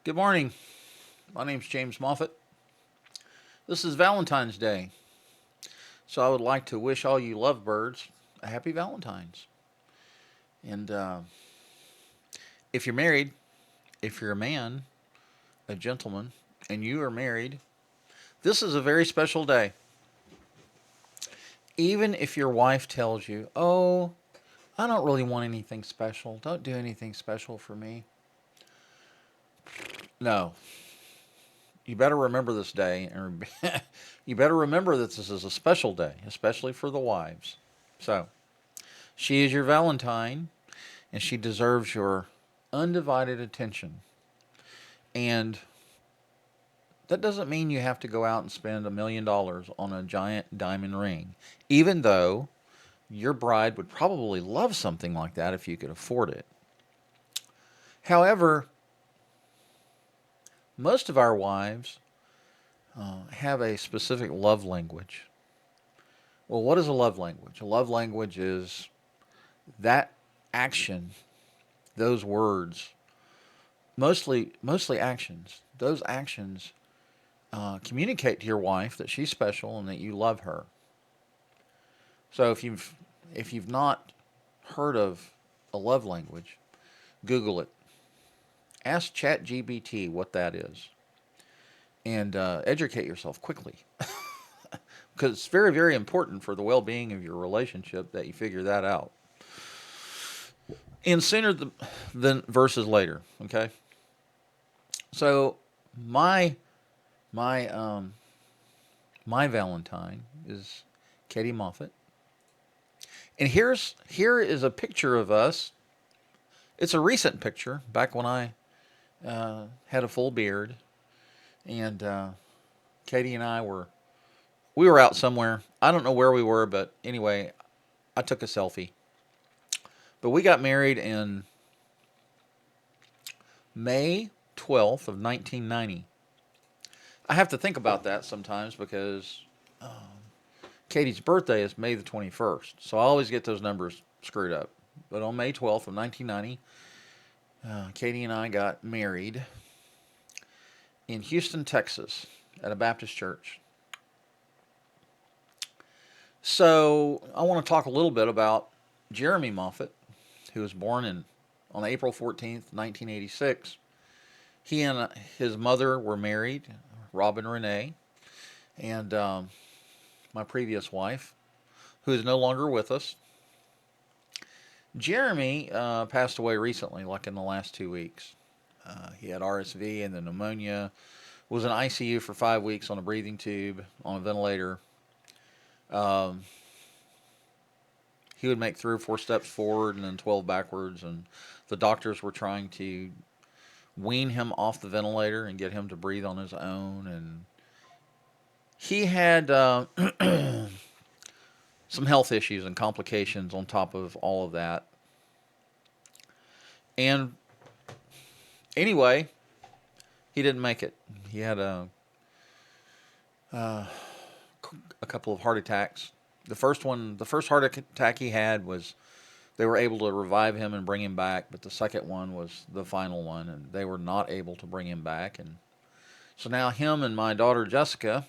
Good morning. My name's James Moffett. This is Valentine's Day, so I would like to wish all you lovebirds a happy Valentine's. And if you're married, if you're a man, a gentleman, and you are married, this is a very special day. Even if your wife tells you, "Oh, I don't really want anything special. Don't do anything special for me." No, you better remember this day, and you better remember that this is a special day, especially for the wives. So, she is your Valentine, and she deserves your undivided attention. And that doesn't mean you have to go out and spend $1 million on a giant diamond ring, even though your bride would probably love something like that if you could afford it. However, most of our wives have a specific love language. Well, what is a love language? A love language is that action, those words, mostly actions. Those actions communicate to your wife that she's special and that you love her. So if you've not heard of a love language, Google it. Ask ChatGPT what that is, and educate yourself quickly, because it's very very important for the well-being of your relationship that you figure that out. And sooner than versus later. Okay. So my my my Valentine is Katie Moffett. And here is a picture of us. It's a recent picture, back when I had a full beard, and Katie and I we were out somewhere. I don't know where we were, but anyway, I took a selfie. But we got married in May 12th of 1990. I have to think about that sometimes because Katie's birthday is May the 21st, so I always get those numbers screwed up. But on May 12th of 1990, Katie and I got married in Houston, Texas, at a Baptist church. So I want to talk a little bit about Jeremy Moffett, who was born on April 14th, 1986. He and his mother were married, Robin Renee, and my previous wife, who is no longer with us. Jeremy passed away recently, like in the last 2 weeks. He had RSV and then pneumonia. Was in ICU for 5 weeks on a breathing tube, on a ventilator. Um, he would make 3 or 4 steps forward and then 12 backwards, and the doctors were trying to wean him off the ventilator and get him to breathe on his own. And he had some health issues and complications on top of all of that. And anyway, he didn't make it. He had uh, a couple of heart attacks. The first heart attack he had was they were able to revive him and bring him back, but the second one was the final one, and they were not able to bring him back. And so now him and my daughter Jessica,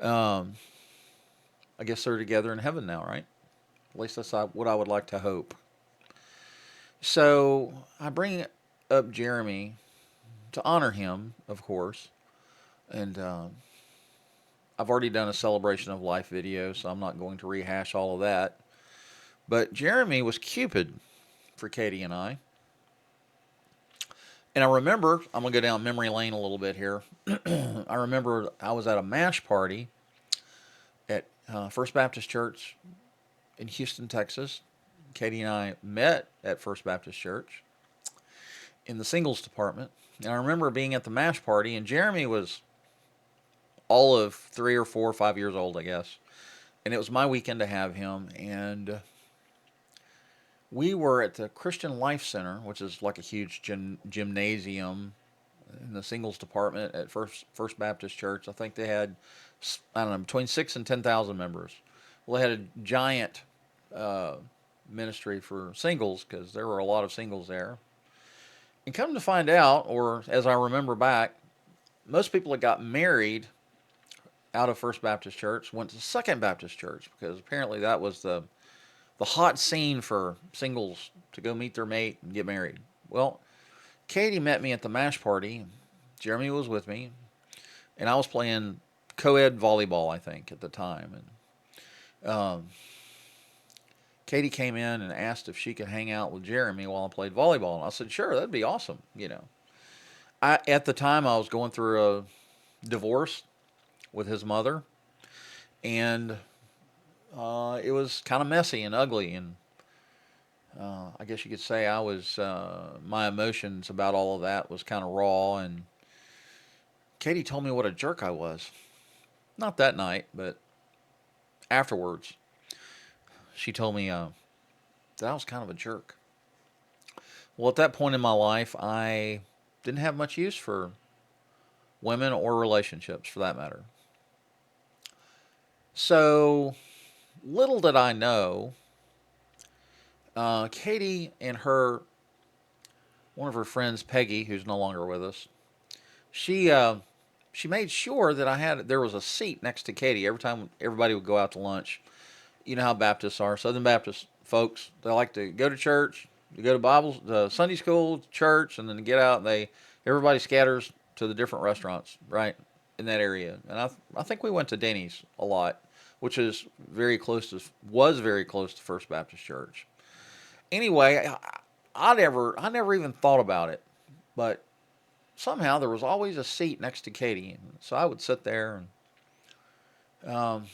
um, I guess they're together in heaven now, right? At least that's what I would like to hope. So I bring up Jeremy to honor him, of course, and I've already done a celebration of life video, so I'm not going to rehash all of that. But Jeremy was Cupid for Katie and I. And I remember, I'm going to go down memory lane a little bit here. I remember I was at a MASH party at First Baptist Church in Houston, Texas. Katie and I met at First Baptist Church in the singles department. And I remember being at the MASH party, and Jeremy was all of 3 or 4 or 5 years old, I guess. And it was my weekend to have him. And we were at the Christian Life Center, which is like a huge gymnasium in the singles department at First Baptist Church. I think they had, I don't know, between 6 and 10,000 members. Well, they had a giant uh, ministry for singles because there were a lot of singles there. And come to find out, or as I remember back, most people that got married out of First Baptist Church went to Second Baptist Church because apparently that was the hot scene for singles to go meet their mate and get married. Well, Katie met me at the mash party. Jeremy was with me, and I was playing co-ed volleyball, I think, at the time. And Katie came in and asked if she could hang out with Jeremy while I played volleyball, and I said, "Sure, that'd be awesome." At the time I was going through a divorce with his mother, and it was kind of messy and ugly, and I guess you could say I was my emotions about all of that was kind of raw. And Katie told me what a jerk I was. Not that night, but afterwards, she told me that I was kind of a jerk. Well, at that point in my life, I didn't have much use for women or relationships, for that matter. So little did I know, Katie and one of her friends, Peggy, who's no longer with us, she she made sure that there was a seat next to Katie every time everybody would go out to lunch. You know how Baptists are, Southern Baptist folks. They like to go to church, to go to Bible, Sunday school, church, and then to get out. Everybody scatters to the different restaurants, right, in that area. And I think we went to Denny's a lot, which is was very close to First Baptist Church. Anyway, I never even thought about it, but somehow there was always a seat next to Katie, so I would sit there, and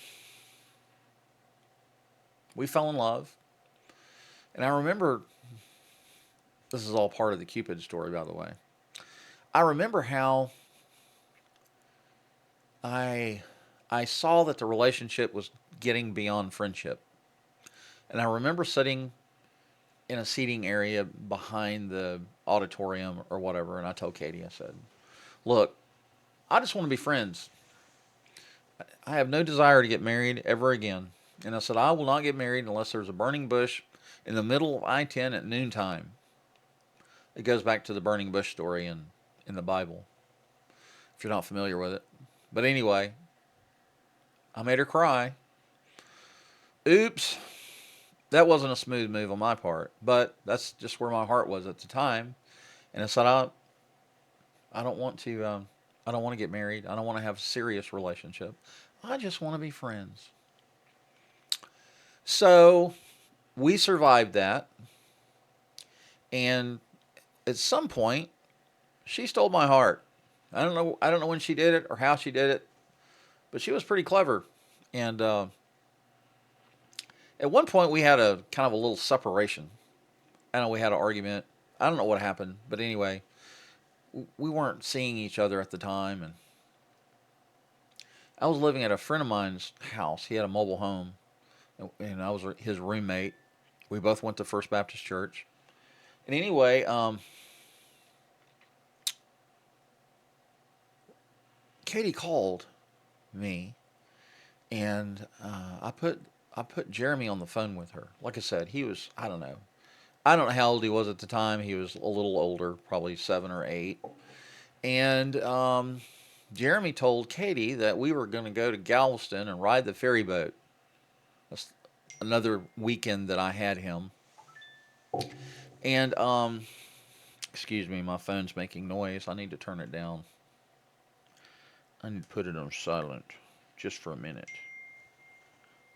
we fell in love. And I remember, this is all part of the Cupid story, by the way. I remember how I I saw that the relationship was getting beyond friendship, and I remember sitting in a seating area behind the auditorium or whatever, and I told Katie, I said, "Look, I just want to be friends. I have no desire to get married ever again." And I said, "I will not get married unless there's a burning bush in the middle of I-10 at noontime." It goes back to the burning bush story in the Bible, if you're not familiar with it. But anyway, I made her cry. Oops, that wasn't a smooth move on my part, but that's just where my heart was at the time. And I said, I don't want to, I don't want to get married. I don't want to have a serious relationship. I just want to be friends. So we survived that, and at some point, she stole my heart. I don't know. I don't know when she did it or how she did it, but she was pretty clever. And at one point, we had a kind of a little separation. I know we had an argument. I don't know what happened, but anyway, we weren't seeing each other at the time, and I was living at a friend of mine's house. He had a mobile home, and I was his roommate. We both went to First Baptist Church. And anyway, Katie called me, and I put Jeremy on the phone with her. Like I said, he was, I don't know how old he was at the time. He was a little older, probably 7 or 8. And Jeremy told Katie that we were going to go to Galveston and ride the ferry boat. That's another weekend that I had him. And excuse me, my phone's making noise. I need to turn it down. I need to put it on silent just for a minute.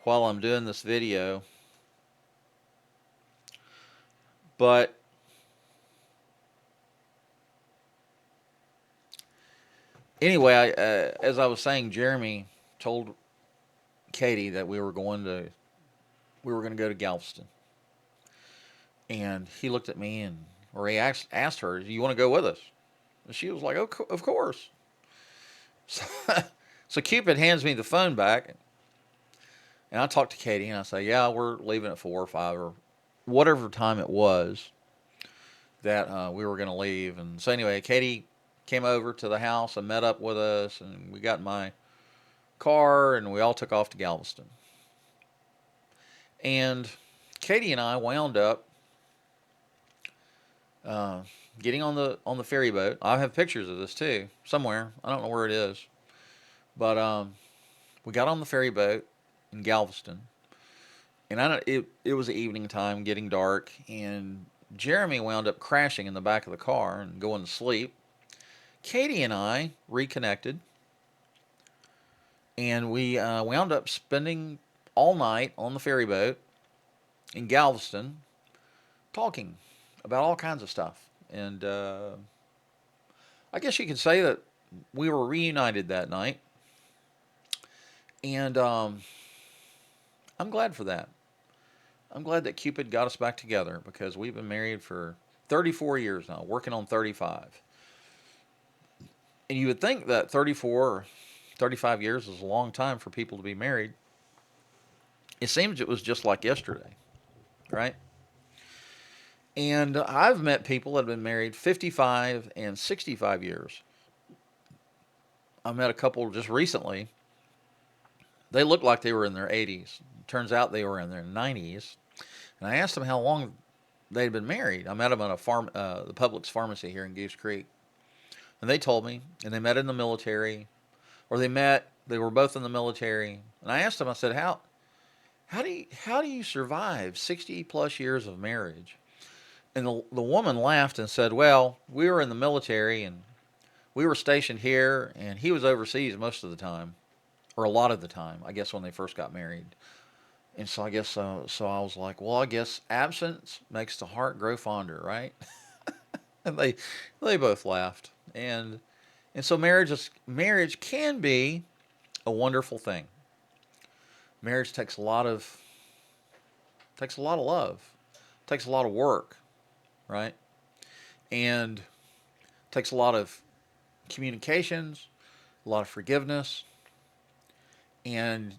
While I'm doing this video. But anyway, as I was saying, Jeremy told Katie that we were going to go to Galveston, and he looked at me or he asked her, "Do you want to go with us?" And she was like, "Oh, of course." So, so Cupid hands me the phone back, and I talk to Katie, and I say, "Yeah, we're leaving at 4 or 5 or whatever time it was that we were going to leave." And so anyway, Katie came over to the house and met up with us, and we got in my car, and we all took off to Galveston. And Katie and I wound up Uh, Getting on the ferry boat. I have pictures of this too somewhere. I don't know where it is, but we got on the ferry boat in Galveston, and it was evening time, getting dark, and Jeremy wound up crashing in the back of the car and going to sleep. Katie and I reconnected, and we wound up spending all night on the ferry boat in Galveston talking about all kinds of stuff. And I guess you could say that we were reunited that night, and I'm glad for that. I'm glad that Cupid got us back together because we've been married for 34 years now, working on 35. And you would think that 34 or 35 years is a long time for people to be married. It seems it was just like yesterday, right? And I've met people that have been married 55 and 65 years. I met a couple just recently. They looked like they were in their 80s. Turns out they were in their 90s. And I asked them how long they'd been married. I met them at the Publix pharmacy here in Goose Creek. And they told me, and they met in the military, or they were both in the military. And I asked them, I said, how do you survive 60 plus years of marriage? And the woman laughed and said, well, we were in the military and we were stationed here, and he was overseas most of the time, or a lot of the time, I guess, when they first got married. And so I guess so I was like, well, I guess absence makes the heart grow fonder, right? And they both laughed. And so marriage can be a wonderful thing. Marriage takes a lot of love, takes a lot of work, right? And takes a lot of communications, a lot of forgiveness. And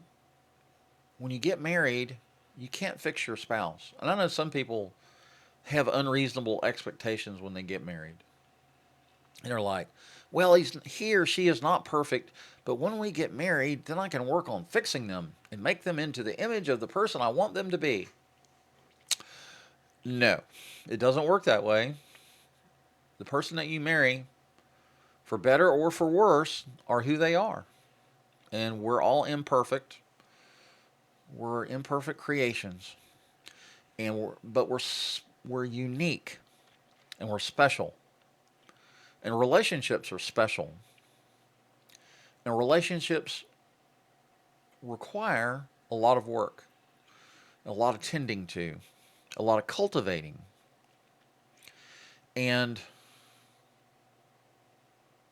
when you get married, you can't fix your spouse. And I know some people have unreasonable expectations when they get married. And they're like, well, he or she is not perfect, but when we get married, then I can work on fixing them and make them into the image of the person I want them to be. No, it doesn't work that way. The person that you marry, for better or for worse, are who they are. And we're all imperfect. We're imperfect creations. But we're unique and we're special. And relationships are special. And relationships require a lot of work, a lot of tending to, a lot of cultivating. And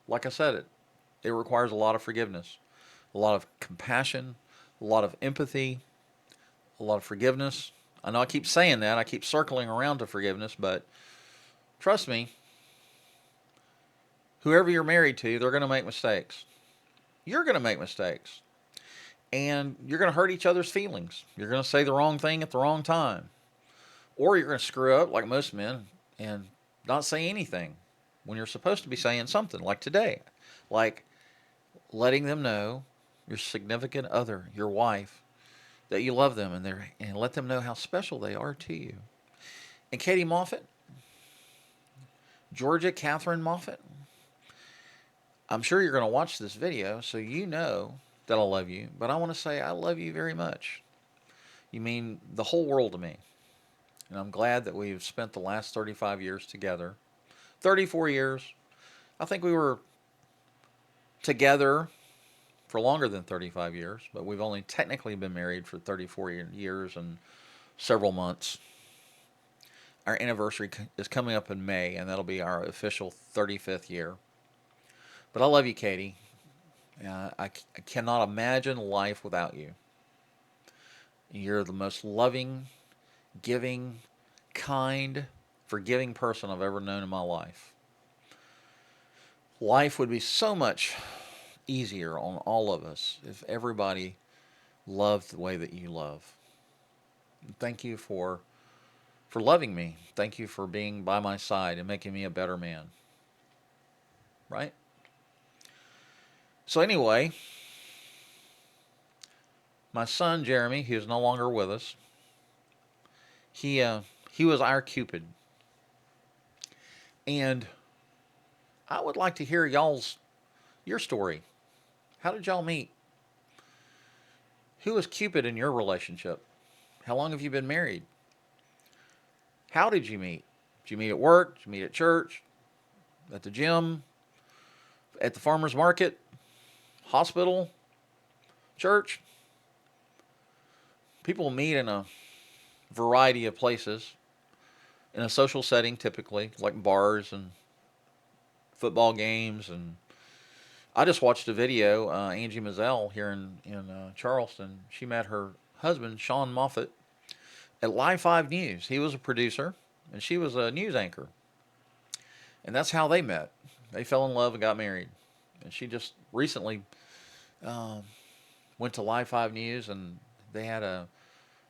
like I said, it requires a lot of forgiveness, a lot of compassion, a lot of empathy, a lot of forgiveness. I know I keep saying that, I keep circling around to forgiveness, but trust me, whoever you're married to, they're going to make mistakes. You're going to make mistakes. And you're going to hurt each other's feelings. You're going to say the wrong thing at the wrong time. Or you're going to screw up like most men and not say anything when you're supposed to be saying something, like today. Like letting them know, your significant other, your wife, that you love them and let them know how special they are to you. And Katie Moffat, Georgia Catherine Moffat, I'm sure you're going to watch this video, so you know that I love you. But I want to say I love you very much. You mean the whole world to me. And I'm glad that we've spent the last 35 years together. 34 years. I think we were together for longer than 35 years, but we've only technically been married for 34 years and several months. Our anniversary is coming up in May, and that'll be our official 35th year. But I love you, Katie. I cannot imagine life without you. You're the most loving, giving, kind, forgiving person I've ever known in my life. Life would be so much easier on all of us if everybody loved the way that you love. Thank you for loving me. Thank you for being by my side and making me a better man. Right? So anyway, my son Jeremy, he is no longer with us. He was our Cupid. And I would like to hear your story. How did y'all meet? Who was Cupid in your relationship? How long have you been married? How did you meet? Did you meet at work? Did you meet at church? At the gym? At the farmer's market? Hospital? Church? People meet in a variety of places, in a social setting typically, like bars and football games. And I just watched a video, Angie Mazzell here in Charleston. She met her husband, Sean Moffat, at Live 5 News. He was a producer, and she was a news anchor. And that's how they met. They fell in love and got married. And she just recently um, went to Live 5 News, and they had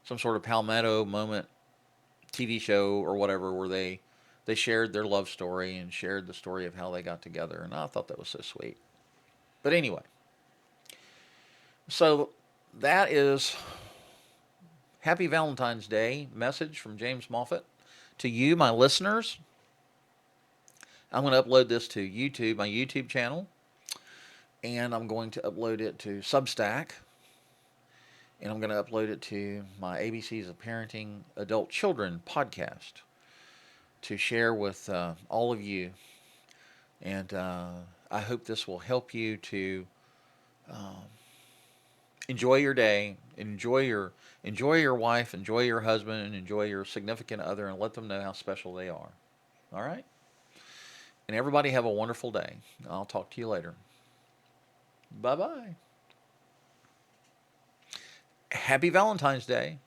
some sort of Palmetto moment TV show or whatever where they shared their love story and shared the story of how they got together. And I thought that was so sweet. But anyway, so that is Happy Valentine's Day message from James Moffat to you, my listeners. I'm going to upload this to YouTube, my YouTube channel, and I'm going to upload it to Substack, and I'm going to upload it to my ABCs of Parenting Adult Children podcast to share with all of you. And I hope this will help you to um, enjoy your day, enjoy your wife, enjoy your husband, and enjoy your significant other, and let them know how special they are. All right? And everybody have a wonderful day. I'll talk to you later. Bye bye. Happy Valentine's Day.